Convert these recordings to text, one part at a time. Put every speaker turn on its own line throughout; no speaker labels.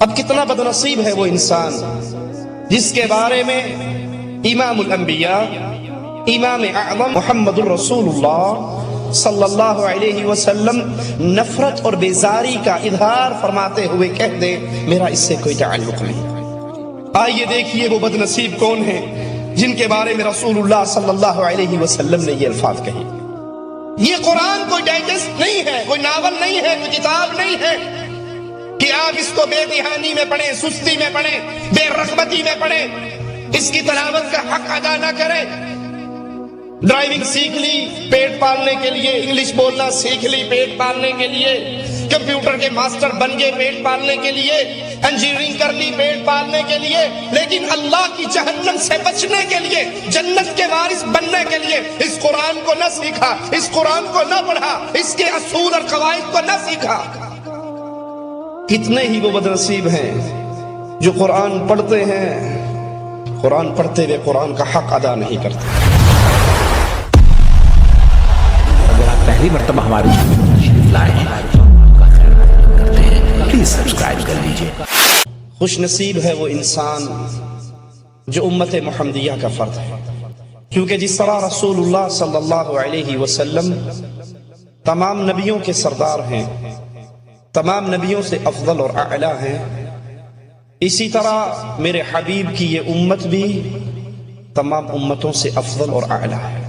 اب کتنا بدنصیب ہے وہ انسان جس کے بارے میں امام الانبیاء امام اعظم محمد الرسول اللہ صلی اللہ علیہ وسلم نفرت اور بیزاری کا اظہار فرماتے ہوئے کہہ دے میرا اس سے کوئی تعلق نہیں۔ آئیے دیکھیے وہ بدنصیب کون ہیں جن کے بارے میں رسول اللہ صلی اللہ علیہ وسلم نے یہ الفاظ کہے۔ یہ قرآن کوئی ڈائجسٹ نہیں ہے، کوئی ناول نہیں ہے، کوئی کتاب نہیں ہے کہ آپ اس کو بے دھیانی میں پڑھیں، سستی میں پڑھیں، بے رغبتی میں پڑھیں، اس کی تلاوت کا حق ادا نہ کریں۔ ڈرائیونگ سیکھ لی پیٹ پالنے کے لیے، انگلش بولنا سیکھ لی پیٹ پالنے کے لیے، کمپیوٹر کے ماسٹر بن گئے پیٹ پالنے کے لیے، انجینئرنگ کر لی پیٹ پالنے کے لیے، لیکن اللہ کی جہنم سے بچنے کے لیے، جنت کے وارث بننے کے لیے اس قرآن کو نہ سیکھا، اس قرآن کو نہ پڑھا، اس کے اصول اور قواعد کو نہ سیکھا۔ کتنے ہی وہ بدنصیب ہیں جو قرآن پڑھتے ہیں، قرآن پڑھتے ہوئے قرآن کا حق ادا نہیں کرتے۔
اگر آپ پہلی مرتبہ ہمارے چینل شریف لائے ہیں کا خیر مقدم کرتے ہیں، پلیز سبسکرائب کر لیجئے۔
خوش نصیب ہے وہ انسان جو امت محمدیہ کا فرد ہے، کیونکہ جس طرح رسول اللہ صلی اللہ علیہ وسلم تمام نبیوں کے سردار ہیں، تمام نبیوں سے افضل اور اعلیٰ ہیں، اسی طرح میرے حبیب کی یہ امت بھی تمام امتوں سے افضل اور اعلیٰ ہے۔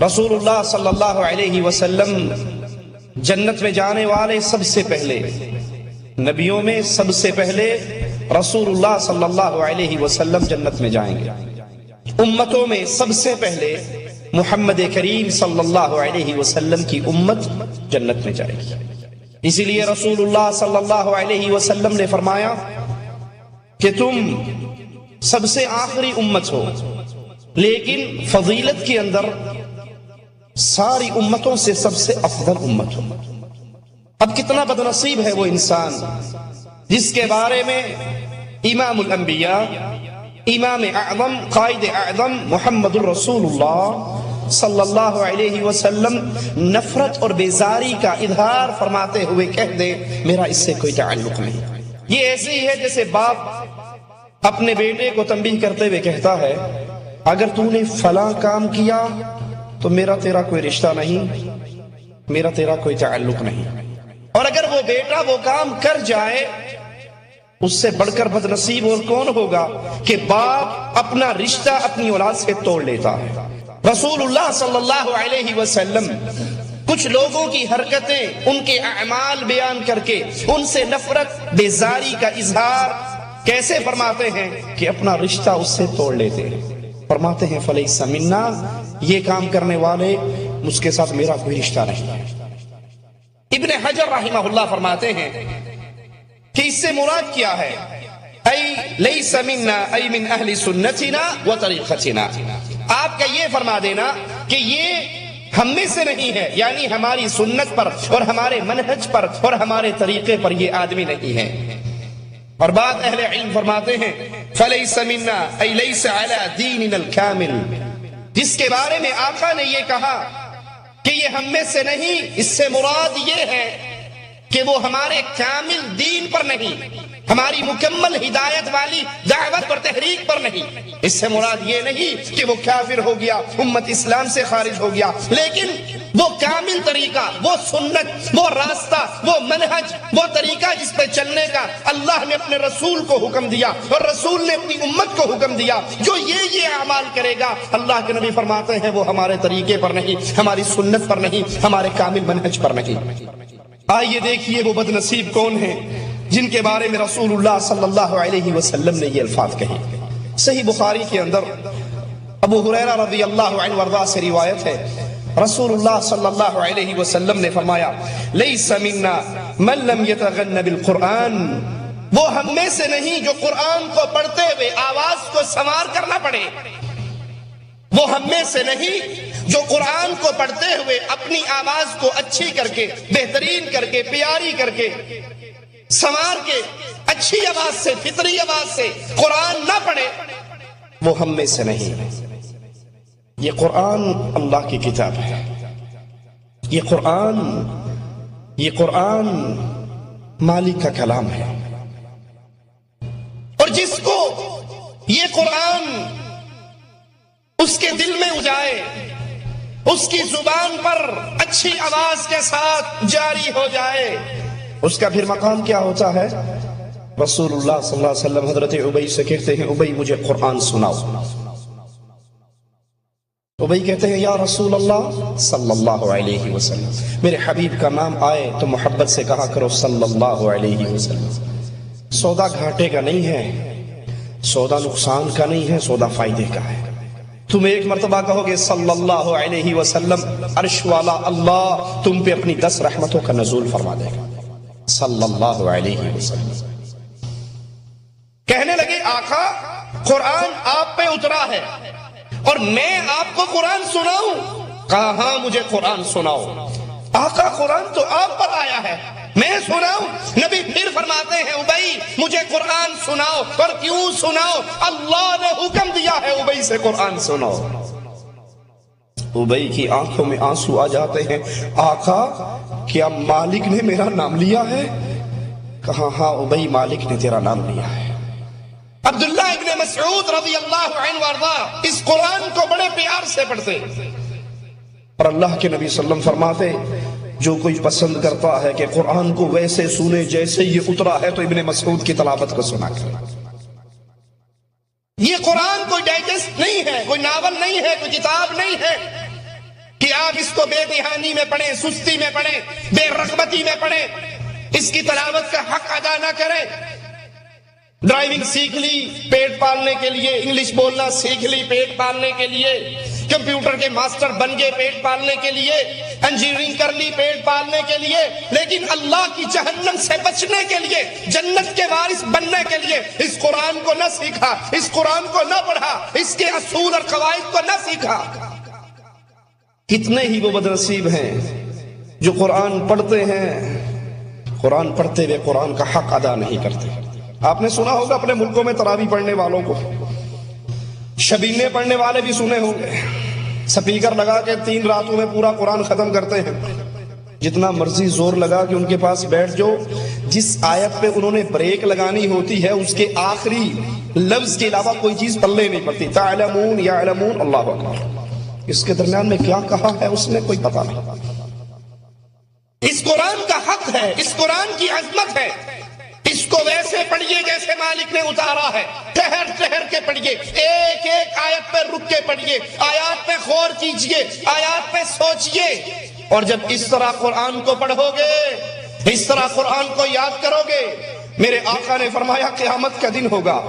رسول اللہ صلی اللہ علیہ وسلم جنت میں جانے والے سب سے پہلے، نبیوں میں سب سے پہلے رسول اللہ صلی اللہ علیہ وسلم جنت میں جائیں گے۔ امتوں میں سب سے پہلے محمد کریم صلی اللہ علیہ وسلم کی امت جنت میں جائے گی۔ اسی لیے رسول اللہ صلی اللہ علیہ وسلم نے فرمایا کہ تم سب سے آخری امت ہو، لیکن فضیلت کے اندر ساری امتوں سے سب سے افضل امت ہو۔ اب کتنا بدنصیب ہے وہ انسان جس کے بارے میں امام الانبیاء امام اعظم قائد اعظم محمد الرسول اللہ صلی اللہ علیہ وسلم نفرت اور بیزاری کا اظہار فرماتے ہوئے کہہ دے میرا اس سے کوئی تعلق نہیں۔ یہ ایسے ہی ہے جیسے باپ اپنے بیٹے کو تنبیہ کرتے ہوئے کہتا ہے اگر تو نے فلاں کام کیا تو میرا تیرا کوئی رشتہ نہیں، میرا تیرا کوئی تعلق نہیں، اور اگر وہ بیٹا وہ کام کر جائے اس سے بڑھ کر بدنصیب اور کون ہوگا کہ باپ اپنا رشتہ اپنی اولاد سے توڑ لیتا ہے۔ رسول اللہ صلی اللہ علیہ وسلم کچھ لوگوں کی حرکتیں، ان کے اعمال بیان کر کے ان سے نفرت بیزاری کا اظہار کیسے فرماتے ہیں کہ اپنا رشتہ اس سے توڑ لیتے ہیں۔ فرماتے ہیں فلیس منا، یہ کام کرنے والے مجھ کے ساتھ میرا کوئی رشتہ نہیں۔ ابن حجر رحمہ اللہ فرماتے ہیں کہ اس سے مراد کیا ہے، ای لیس منا ای من اہل سنتنا و طریقتنا، آپ کا یہ فرما دینا کہ یہ ہم میں سے نہیں ہے، یعنی ہماری سنت پر اور ہمارے منہج پر اور ہمارے طریقے پر یہ آدمی نہیں ہے۔ اور بعض اہل علم فرماتے ہیں فلیس منا ای لیس علی دیننا الکامل، جس کے بارے میں آقا نے یہ کہا کہ یہ ہم میں سے نہیں، اس سے مراد یہ ہے کہ وہ ہمارے کامل دین پر نہیں، ہماری مکمل ہدایت والی دعوت اور تحریک پر نہیں۔ اس سے مراد یہ نہیں کہ وہ کافر ہو گیا، امت اسلام سے خارج ہو گیا، لیکن وہ کامل طریقہ، وہ سنت، وہ راستہ، وہ منہج، وہ طریقہ جس پہ چلنے کا اللہ نے اپنے رسول کو حکم دیا اور رسول نے اپنی امت کو حکم دیا، جو یہ اعمال کرے گا اللہ کے نبی فرماتے ہیں وہ ہمارے طریقے پر نہیں، ہماری سنت پر نہیں، ہمارے کامل منہج پر نہیں۔ آئیے دیکھیے وہ بدنصیب کون ہیں جن کے بارے میں رسول اللہ صلی اللہ علیہ وسلم نے یہ الفاظ کہے۔ صحیح بخاری کے اندر ابو ہریرہ رضی اللہ عنہ وارضاہ سے روایت ہے، رسول اللہ صلی اللہ علیہ وسلم نے فرمایا لیس منا من لم یتغن بالقرآن، وہ ہم میں سے نہیں جو قرآن کو پڑھتے ہوئے آواز کو سنوار کر نہ پڑھے، وہ ہم میں سے نہیں جو قرآن کو پڑھتے ہوئے اپنی آواز کو اچھی کر کے، بہترین کر کے، پیاری کر کے، سنوار کے، اچھی آواز سے، فطری آواز سے قرآن نہ پڑھے، وہ ہم میں سے نہیں۔ یہ قرآن اللہ کی کتاب ہے، یہ قرآن مالک کا کلام ہے، جس کو یہ قرآن اس کے دل میں جائے، اس کی زبان پر اچھی آواز کے ساتھ جاری ہو جائے، اس کا پھر مقام کیا ہوتا ہے؟ رسول اللہ صلی اللہ علیہ وسلم حضرت ابی سے کہتے ہیں ابی مجھے قرآن سناؤ۔ ابی کہتے ہیں یا رسول اللہ صلی اللہ علیہ وسلم، میرے حبیب کا نام آئے تو محبت سے کہا کرو صلی اللہ علیہ وسلم۔ سودا گھاٹے کا نہیں ہے، سودا نقصان کا نہیں ہے، سودا فائدے کا ہے۔ تم ایک مرتبہ کہو گے صلی اللہ علیہ وسلم، عرش والا اللہ تم پہ اپنی 10 رحمتوں کا نزول فرما دے گا صلی اللہ علیہ وسلم۔ کہنے لگے آقا قرآن آپ پہ اترا ہے اور میں آپ کو قرآن سناؤں؟ کہا ہاں مجھے قرآن سناؤ۔ آقا قرآن تو آپ پر آیا ہے، میں سناؤں؟ نبی پھر فرماتے ہیں ابی مجھے قرآن سناؤ۔ اور کیوں سناؤ؟ اللہ نے حکم دیا ہے ابی سے قرآن سناؤ۔ ابی کی آنکھوں میں آنسو آ جاتے ہیں، آقا کیا مالک نے میرا نام لیا ہے؟ کہا ہاں ابی مالک نے تیرا نام لیا ہے۔ عبداللہ ابن مسعود رضی اللہ عنہ وارضا اس قرآن کو بڑے پیار سے پڑھتے اور اللہ کے نبی صلی اللہ علیہ وسلم فرماتے جو کوئی پسند کرتا ہے کہ قرآن کو ویسے سنے جیسے یہ اترا ہے تو ابن مسعود کی تلاوت کو سنا کرے۔ یہ قرآن کوئی ڈائجسٹ نہیں ہے، کوئی ناول نہیں ہے، کوئی کتاب نہیں ہے کہ آپ اس کو بے دھیانی میں پڑھیں، سستی میں پڑھیں، بے رغبتی میں پڑھیں، اس کی تلاوت کا حق ادا نہ کریں۔ ڈرائیونگ سیکھ لی پیٹ پالنے کے لیے، انگلش بولنا سیکھ لی پیٹ پالنے کے لیے، کمپیوٹر کے ماسٹر بن گئے پیٹ پالنے کے لیے، انجینئرنگ کر لی پیٹ پالنے کے لیے، لیکن اللہ کی جہنم سے بچنے کے لیے، جنت کے وارث بننے کے لیے اس قرآن کو نہ سیکھا، اس قرآن کو نہ پڑھا، اس کے اصول اور قواعد کو نہ سیکھا۔ کتنے ہی وہ بدنصیب ہیں جو قرآن پڑھتے ہیں، قرآن پڑھتے ہوئے قرآن کا حق ادا نہیں کرتے۔ آپ نے سنا ہوگا اپنے ملکوں میں تراویح پڑھنے والوں کو، شبینے پڑھنے والے بھی سنے ہوں گے، سپیکر لگا کے 3 راتوں میں پورا قرآن ختم کرتے ہیں، جتنا مرضی زور لگا کہ ان کے پاس بیٹھ جو، جس آیت پہ انہوں نے بریک لگانی ہوتی ہے اس کے آخری لفظ کے علاوہ کوئی چیز پلے نہیں پڑتی۔ تعلمون یعلمون اللہ اکبر، اس کے درمیان میں کیا کہا ہے اس نے کوئی پتہ نہیں۔ اس قرآن کا حق ہے، اس قرآن کی عظمت ہے، اس کو ویسے پڑھیے جیسے مالک نے اتارا ہے، ٹھہر ٹھہر کے پڑھیے، ایک ایک آیت پہ رک کے پڑھیے، آیات پہ غور کیجئے، آیات پہ سوچئے، اور جب اس طرح قرآن کو پڑھو گے، اس طرح قرآن کو یاد کرو گے، میرے آقا نے فرمایا قیامت کا دن ہوگا،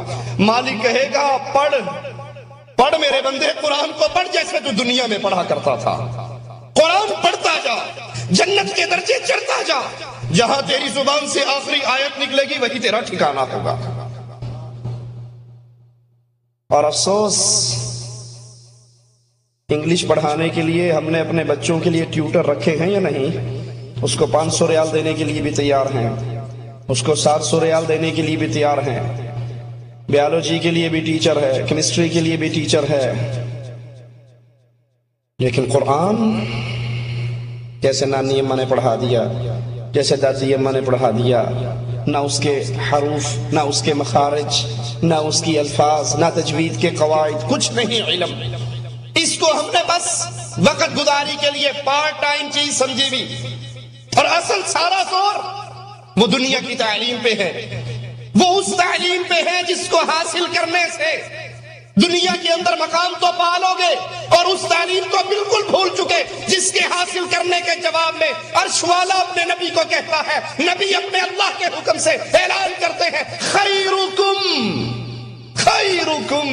مالک کہے گا پڑھ پڑھ میرے بندے، قرآن کو پڑھ جیسے تو دنیا میں پڑھا کرتا تھا، قرآن پڑھتا جا، جنت کے درجے چڑھتا جا، جہاں تیری زبان سے آخری آیت نکلے گی وہی تیرا ٹھکانہ ہوگا۔ اور افسوس انگلش پڑھانے کے لیے ہم نے اپنے بچوں کے لیے ٹیوٹر رکھے ہیں یا نہیں؟ اس کو 500 ریال دینے کے لیے بھی تیار ہیں، اس کو 700 ریال دینے کے لیے بھی تیار ہیں، بیالوجی کے لیے بھی ٹیچر ہے، کیمسٹری کے لیے بھی ٹیچر ہے، لیکن قرآن جیسے نانی اماں نے پڑھا دیا، جیسے دادی اماں نے پڑھا دیا، نہ اس کے حروف، نہ اس کے مخارج، نہ اس کی الفاظ، نہ تجوید کے قواعد، کچھ نہیں علم۔ اس کو ہم نے بس وقت گزاری کے لیے پارٹ ٹائم چیز سمجھی بھی، اور اصل سارا زور وہ دنیا کی تعلیم پہ ہے، وہ اس تعلیم پہ ہے جس کو حاصل کرنے سے دنیا کے اندر مقام تو پالو گے، اور اس تعلیم کو بالکل بھول چکے جس کے حاصل کرنے کے جواب میں عرش والا اپنے نبی کو کہتا ہے، نبی اپنے اللہ کے حکم سے اعلان کرتے ہیں خیرکم خیرکم،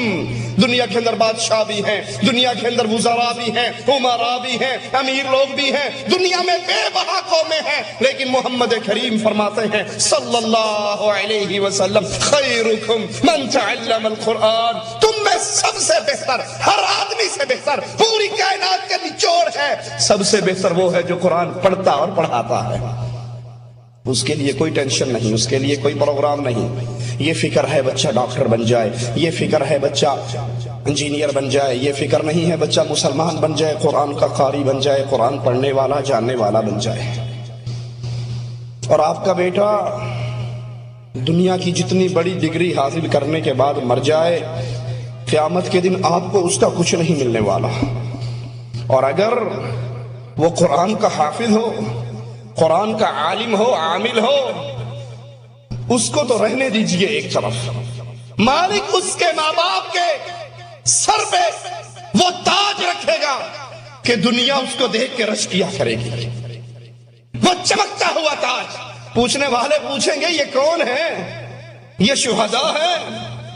دنیا کے اندر بادشاہ بھی ہیں، دنیا کے اندر وزراء بھی ہیں، امراء بھی ہیں، امیر لوگ بھی ہیں، دنیا میں بے بہا قومیں ہیں، لیکن محمد کریم فرماتے ہیں صلی اللہ علیہ وسلم خیرکم من تعلم القرآن، تم میں سب سے بہتر، ہر آدمی سے بہتر، پوری کائنات کا نچوڑ ہے، سب سے بہتر وہ ہے جو قرآن پڑھتا اور پڑھاتا ہے۔ اس کے لیے کوئی ٹینشن نہیں، اس کے لیے کوئی پروگرام نہیں، یہ فکر ہے بچہ ڈاکٹر بن جائے، یہ فکر ہے بچہ انجینئر بن جائے، یہ فکر نہیں ہے بچہ مسلمان بن جائے، قرآن کا قاری بن جائے، قرآن پڑھنے والا جاننے والا بن جائے۔ اور آپ کا بیٹا دنیا کی جتنی بڑی ڈگری حاصل کرنے کے بعد مر جائے، قیامت کے دن آپ کو اس کا کچھ نہیں ملنے والا۔ اور اگر وہ قرآن کا حافظ ہو، قرآن کا عالم ہو، عامل ہو، اس کو تو رہنے دیجئے ایک طرف، مالک اس کے ماں باپ کے سر پہ وہ تاج رکھے گا کہ دنیا اس کو دیکھ کے رش کیا کرے گی، وہ چمکتا ہوا تاج۔ پوچھنے والے پوچھیں گے یہ کون ہے؟ یہ شہداء ہیں،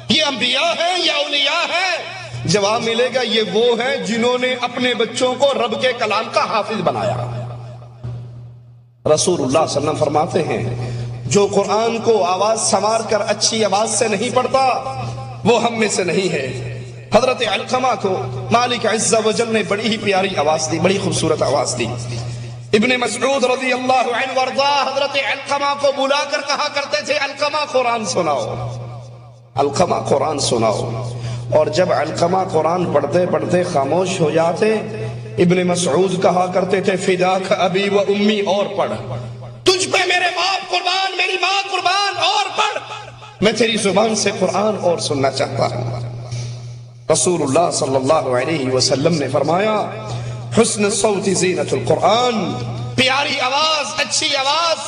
یہ انبیاء ہیں، یہ اولیاء ہیں؟ جواب ملے گا یہ وہ ہیں جنہوں نے اپنے بچوں کو رب کے کلام کا حافظ بنایا۔ رسول اللہ صلی اللہ علیہ وسلم فرماتے ہیں جو قرآن کو آواز سنوار کر اچھی آواز سے نہیں پڑھتا وہ ہم میں سے نہیں ہے۔ حضرت علقمہ کو مالک عز و جل نے بڑی ہی پیاری آواز دی، بڑی خوبصورت آواز دی۔ ابن مسعود رضی اللہ عنہ وارضا حضرت علقمہ کو بلا کر کہا کرتے تھے علقمہ قرآن سناؤ، علقمہ قرآن سناؤ۔ اور جب علقمہ قرآن پڑھتے پڑھتے خاموش ہو جاتے، ابن مسعود کہا کرتے تھے فداک ابی و امی، اور پڑھ، تجھ پہ میرے باپ قربان، میری ماں قربان، اور پڑھ، میں تیری زبان سے قرآن اور سننا چاہتا ہوں۔ رسول اللہ صلی اللہ علیہ وسلم نے فرمایا حسن الصوت زینت القرآن، پیاری آواز، اچھی آواز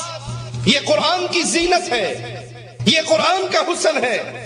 یہ قرآن کی زینت ہے، یہ قرآن کا حسن ہے۔